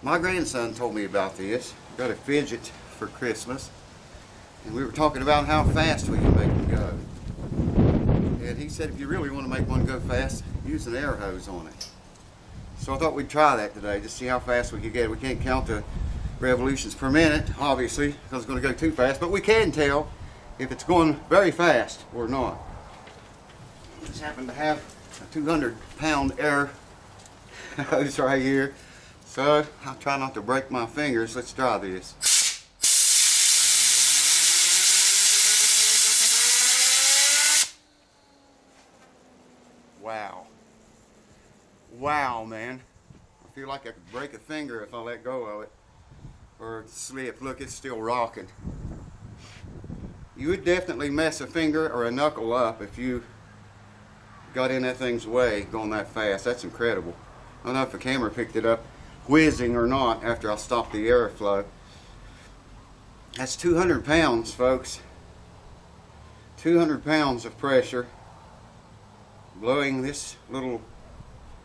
My grandson told me about this. Got a fidget for Christmas. And we were talking about how fast we can make them go. And he said if you really want to make one go fast, use an air hose on it. So I thought we'd try that today, just see how fast we could get it. We can't count the revolutions per minute, obviously, because it's going to go too fast, but we can tell if it's going very fast or not. I just happen to have a 200-pound air hose right here, so I'll try not to break my fingers. Let's try this. Wow. Wow, man. I feel like I could break a finger if I let go of it. Or slip. Look, it's still rocking. You would definitely mess a finger or a knuckle up if you got in that thing's way going that fast. That's incredible. I don't know if the camera picked it up whizzing or not after I stopped the airflow. That's 200 pounds, folks. 200 pounds of pressure blowing this little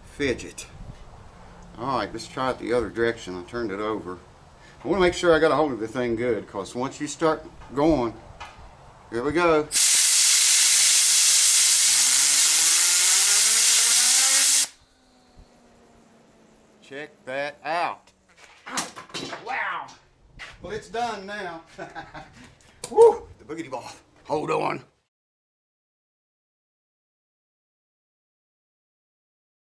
fidget. Alright, let's try it the other direction. I turned it over. I want to make sure I got a hold of the thing good, because once you start going, here we go. Check that out. Wow. Well, it's done now. Woo! The boogity ball. Hold on.